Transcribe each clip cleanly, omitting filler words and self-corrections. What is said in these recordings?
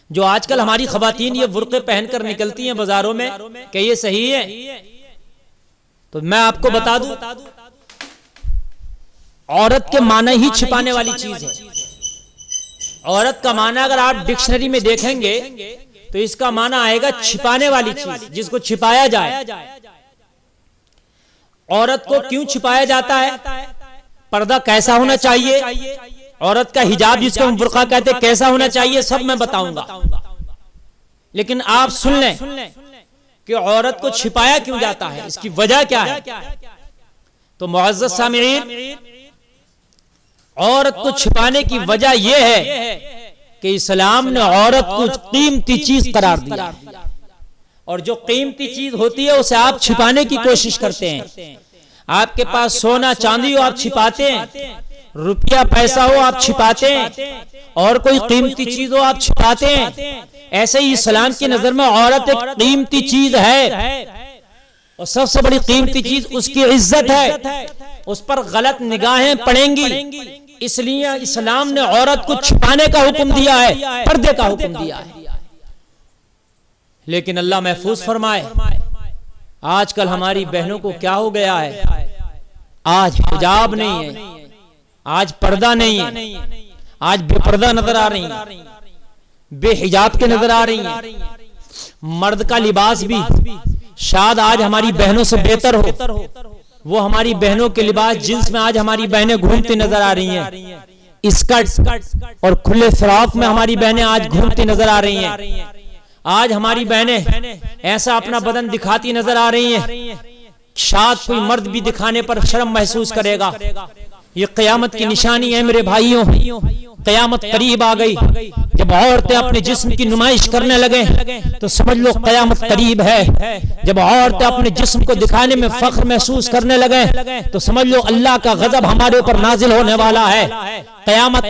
जो आजकल हमारी खवातीन ये बुर्के पहनकर निकलती हैं बाजारों में, क्या ये सही है? तो मैं आपको बता दूं, औरत के माना ही छिपाने वाली चीज है। औरत का माना अगर आप डिक्शनरी में देखेंगे तो इसका माना आएगा छिपाने वाली चीज, जिसको छिपाया जाए। औरत को क्यों छिपाया जाता है? पर्दा कैसा होना चाहिए, औरत का हिजाब जिसको हम बुर्का कहते हैं कैसा होना चाहिए, सब मैं बताऊंगा। लेकिन आप सुन लें कि औरत को छिपाया क्यों जाता है, इसकी वजह क्या है। तो मुअज़्ज़ज़ सामिईन, औरत को छिपाने की वजह यह है कि इस्लाम ने औरत को कीमती चीज करार दिया, और जो कीमती चीज होती है उसे आप छिपाने की कोशिश करते हैं। आपके पास सोना चांदी हो आप छिपाते हैं, रुपया पैसा हो आप छिपाते हैं, और कोई कीमती चीज हो आप छिपाते हैं। ऐसे ही इस्लाम की नजर में औरत एक कीमती चीज है, और सबसे बड़ी कीमती चीज उसकी इज्जत है। उस पर गलत निगाहें पड़ेंगी, इसलिए इस्लाम ने औरत को छिपाने का हुक्म दिया है, पर्दे का हुक्म दिया है। लेकिन अल्लाह महफूज फरमाए, आजकल हमारी बहनों को क्या हो गया है, आज हिजाब नहीं है, आज पर्दा नहीं है, आज बेपर्दा नजर आ रही है, बेहिजाब के नजर आ रही है। मर्द का लिबास भी शायद आज हमारी बहनों से बेहतर हो, वो हमारी बहनों के लिबास जींस में आज हमारी बहनें घूमती नजर आ रही हैं। स्कर्ट और खुले फ्रॉक में हमारी बहनें आज घूमती नजर आ रही हैं। आज हमारी बहनें ऐसा अपना बदन दिखाती नजर आ रही हैं, शायद कोई मर्द भी दिखाने पर शर्म महसूस करेगा। ये क़यामत की निशानी है मेरे भाइयों, क़यामत करीब आ गई। जब औरतें अपने जिस्म की नुमाइश करने लगे तो समझ लो क़यामत करीब है। जब औरतें अपने जिस्म को दिखाने में फख्र महसूस करने लगे तो समझ लो अल्लाह का गजब हमारे ऊपर नाजिल होने वाला है, क़यामत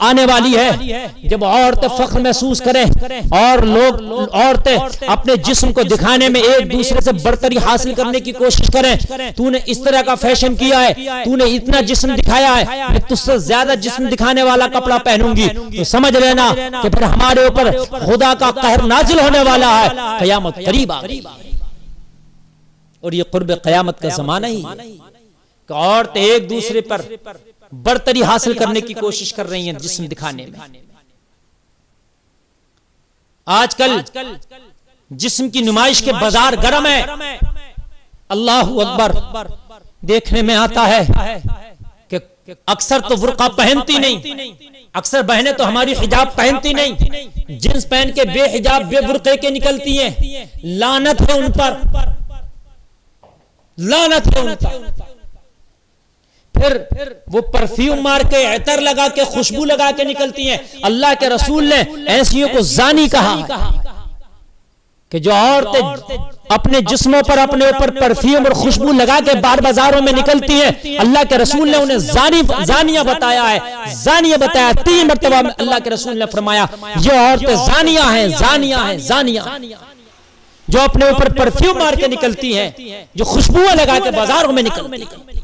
आने वाली है। जब औरतें फख्र महसूस करें और लोग औरतें अपने जिस्म को दिखाने में एक दूसरे से बरतरी हासिल करने की कोशिश करें, तूने इस तरह का फैशन किया है, तूने इतना जिस्म दिखाया है, मैं तुझसे ज्यादा जिस्म दिखाने वाला कपड़ा पहनूंगी, तो समझ लेना कि फिर हमारे ऊपर खुदा का कहर नाजिल होने वाला है। क़यामत करीब आ गई, और ये कुर्ब क़यामत का ज़माना ही है कि औरतें एक दूसरे पर बरतरी हासिल करने की कोशिश कर रही हैं जिस्म दिखाने में। आजकल जिस्म की नुमाइश के बाजार गर्म है। अल्लाहू अकबर। देखने में आता है कि अक्सर तो बुर्का पहनती नहीं, अक्सर बहनें तो हमारी हिजाब पहनती नहीं, जींस पहन के बेहिजाब बेबुर्के के निकलती हैं। लानत है उन पर, लानत है उन पर। फिर वो परफ्यूम मार के, अतर लगा के, खुशबू लगा के निकलती हैं। अल्लाह के रसूल ने ऐसियों को जानी कहा कि जो औरतें अपने जिस्मों पर अपने ऊपर परफ्यूम और खुशबू लगा के बाहर बाजारों में निकलती हैं, अल्लाह के रसूल ने उन्हें जानिया बताया है। जानिया बताया 3 मरतबा अल्लाह के रसूल ने फरमाया ये औरतें जानिया हैं, जानिया हैं, जानिया, जो अपने ऊपर परफ्यूम मार के निकलती हैं, जो खुशबुएं लगा के बाजारों में निकलती हैं।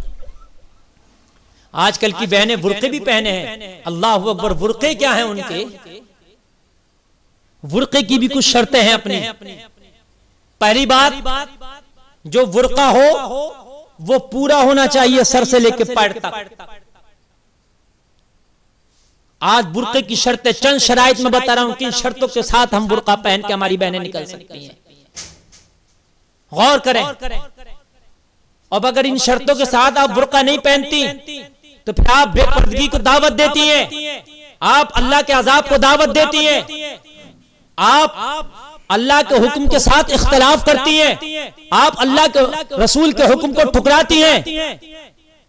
आजकल की बहनें बुर्के भी पहने हैं। अल्लाह अकबर। बुर्के क्या हैं उनके? बुर्के की भी कुछ शर्तें हैं अपनी। पहली बात, जो बुर्का हो वो पूरा होना चाहिए सर से लेकर पैर तक। आज बुर्के की शर्तें चंद शराइत में बता रहा हूं, किन शर्तों के साथ हम बुर्का पहन के हमारी बहनें निकल सकती हैं। गौर करें। अब अगर इन शर्तों के साथ आप बुर्का नहीं पहनती तो फिर आप बेपर्दगी को दावत देती हैं, आप अल्लाह के अजाब को दावत देती हैं, आप अल्लाह के हुक्म के साथ इख्तिलाफ करती हैं, आप अल्लाह के रसूल के हुक्म को ठुकराती हैं,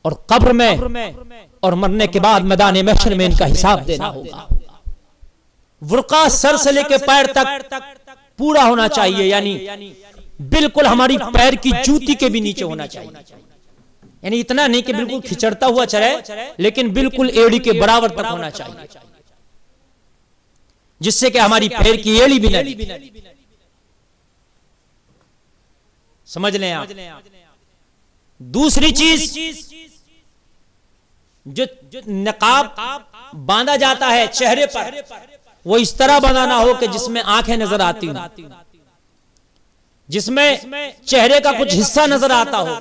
और कब्र में और मरने के बाद मैदान महशर में इनका हिसाब देना होगा। बुर्का सर से लेकर पैर तक पूरा होना चाहिए, यानी बिल्कुल हमारी पैर की जूती के भी नीचे होना चाहिए। यानी इतना नहीं कि बिल्कुल खिचड़ता हुआ चले, लेकिन बिल्कुल एड़ी के बराबर तक होना चाहिए, जिससे कि हमारी पैर की एड़ी भी न समझ लें आप। दूसरी चीज, जो नकाब बांधा जाता है चेहरे पर, वो इस तरह बनाना हो कि जिसमें आंखें नजर आती हो, जिसमें चेहरे का कुछ हिस्सा नजर आता हो।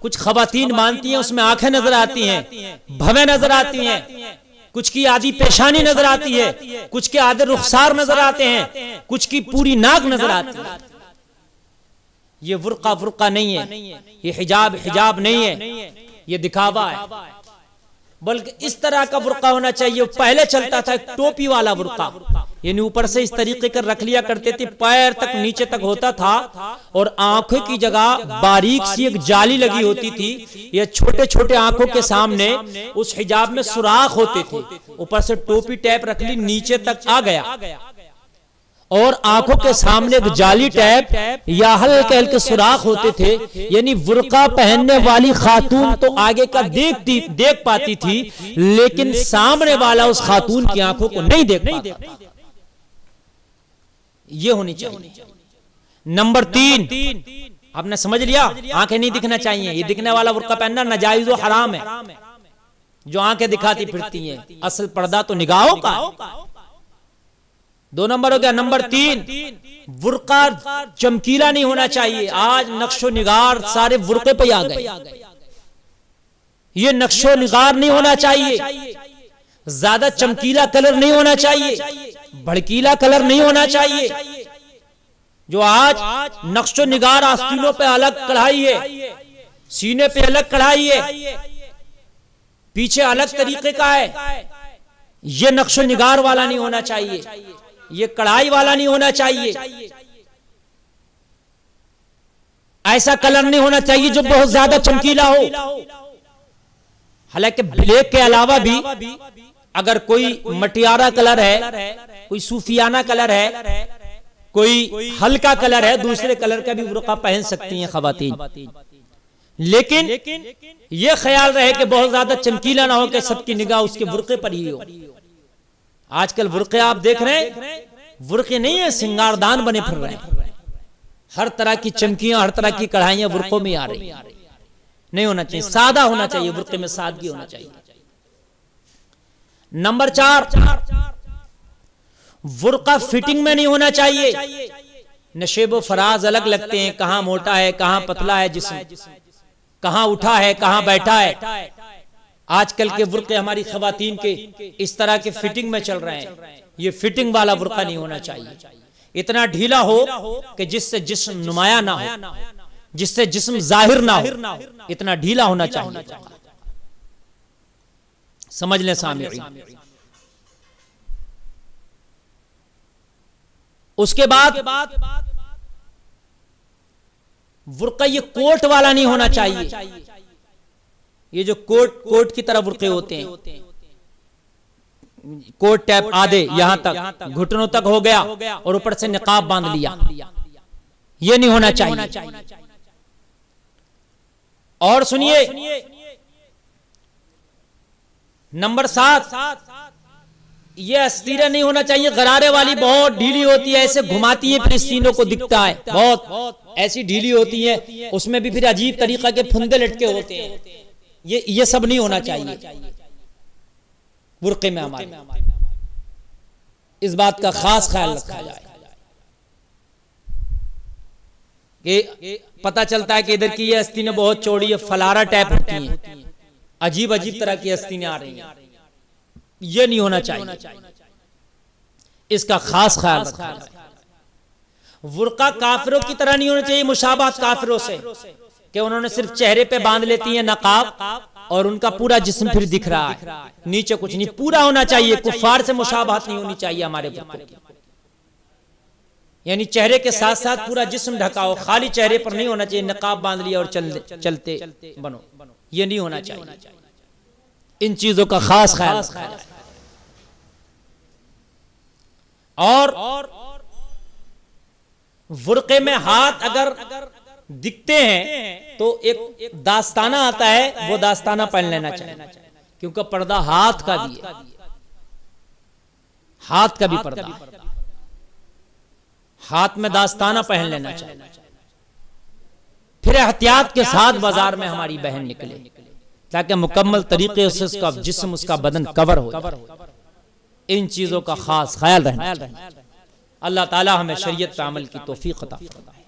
कुछ खवातीन मानती हैं उसमें आंखें नजर आती हैं, भवें नजर आती हैं, कुछ की आधी पेशानी नजर आती है, कुछ के आधे रुखसार नजर आते हैं, कुछ की पूरी नाक नजर आती है। ये बुर्का नहीं है, ये हिजाब नहीं है, ये दिखावा है। बल्कि इस तरह का बुर्का होना चाहिए। पहले चलता था एक टोपी वाला बुर्का, यानी ऊपर से इस तरीके का रख लिया करते थे, पैर तक नीचे तक होता था और आंखों की जगह बारीक सी एक जाली लगी होती थी। ये छोटे छोटे आंखों के सामने उस हिजाब में सुराख होते थे, ऊपर से टोपी टैप रख ली, नीचे तक आ गया और आंखों के सामने एक जाली टैप या हल्के हल्के सुराख होते थे। यानी बुर्का पहनने वाली खातून तो आगे का देख पाती थी, लेकिन सामने वाला उस खातून की आंखों को नहीं देख पाता। ये होनी चाहिए। नंबर 3, आपने समझ लिया, आंखें नहीं दिखना चाहिए। ये दिखने वाला बुर्का पहनना नाजायज और हराम है, जो आंखें दिखाती फिरती हैं। असल पर्दा तो निगाहों का। 2 नंबर हो गया। नंबर 3, बुर्का चमकीला नहीं होना चाहिए। आज नक्शो निगार सारे बुर्के पे आ गए। ये नक्शो निगार नहीं होना चाहिए। ज्यादा चमकीला कलर नहीं होना चाहिए, भड़कीला कलर नहीं होना चाहिए। जो आज नक्शो निगार आस्तीनों पे अलग कढ़ाई है, सीने पे अलग कढ़ाई है, पीछे अलग तरीके का है, ये नक्शो निगार वाला नहीं होना चाहिए, ये कढ़ाई वाला नहीं होना चाहिए। ऐसा कलर नहीं होना चाहिए जो बहुत ज्यादा चमकीला हो। हालांकि ब्लैक के अलावा भी अगर कोई मटियारा कलर है, कोई सूफियाना कलर है, कोई हल्का कलर है, दूसरे कलर का भी बुर्का पहन सकती हैं खवातीन। लेकिन यह ख्याल रहे कि बहुत ज्यादा चमकीला ना हो कि सबकी निगाह उसके बुर्के पर ही हो। आजकल बुर्के आप देख रहे हैं, बुर्के नहीं है, सिंगारदान बने फिर रहे हैं। हर तरह की चमकियां, हर तरह की कढ़ाइयां बुर्कों में आ रही। नहीं होना चाहिए, सादा होना चाहिए, बुर्के में सादगी होना चाहिए। नंबर 4, बुर्का फिटिंग में नहीं होना चाहिए। नशेबो फराज अलग लगते हैं, कहां मोटा है, कहां पतला है जिस्म, कहां उठा है, कहां बैठा है। आजकल के बुर्के हमारी खवातीन के इस तरह के फिटिंग में चल रहे हैं। ये फिटिंग वाला बुर्का नहीं होना चाहिए। इतना ढीला हो कि जिससे जिस्म नुमाया ना हो, जिससे जिस्म जाहिर ना हो, इतना ढीला होना चाहिए। समझ लें सामईन। उसके बाद बुर्का ये कोट वाला नहीं होना चाहिए। ये जो कोट की तरह बुर्के होते हैं, कोट टैप आधे यहां तक घुटनों तक हो गया और ऊपर से निकाब बांध लिया, ये नहीं होना चाहिए। और सुनिए, नंबर 7, ये अस्तीरा नहीं होना चाहिए। गरारे वाली बहुत ढीली होती है, ऐसे घुमाती है, फिर सीनों को दिखता है, बहुत ऐसी ढीली होती है, उसमें भी फिर अजीब तरीका के फुंदे लटके होते हैं। ये सब नहीं होना चाहिए बुर्के में। हमारे इस बात का खास ख्याल रखा जाए कि पता चलता है कि इधर की ये आस्तीनें बहुत चौड़ी है, फलारा टाइप होती हैं, अजीब अजीब तरह की आस्तीनें आ रही हैं। ये नहीं होना चाहिए, इसका खास ख्याल रखा जाए। बुर्का काफिरों की तरह नहीं होना चाहिए, मुशाबात काफिरों से, कि उन्होंने सिर्फ चेहरे पे बांध लेती है नकाब और उनका पूरा जिस्म फिर दिख रहा है, नीचे कुछ नहीं। पूरा होना चाहिए, कुफार से मुशाबात नहीं होनी चाहिए हमारे बुर्के की। यानी चेहरे के साथ साथ पूरा जिस्म ढका हो, खाली चेहरे पर नहीं होना चाहिए, नकाब बांध लिया और चलते बनो, ये नहीं होना चाहिए। इन चीजों का खास ख्याल रखा जाए। और बुर्के में हाथ अगर दिखते हैं तो एक दास्ताना आता है, वो दास्ताना पहन लेना चाहिए, क्योंकि पर्दा हाथ का भी है, हाथ का भी पर्दा, हाथ में दास्ताना पहन लेना चाहिए। फिर एहतियात के साथ बाजार में हमारी बहन निकले, ताकि मुकम्मल तरीके से उसका जिस्म, उसका बदन कवर हो। इन चीज़ों का खास ख्याल रहना। अल्लाह ताला हमें शरीयत पे अमल की तौफीक अता फरमाए।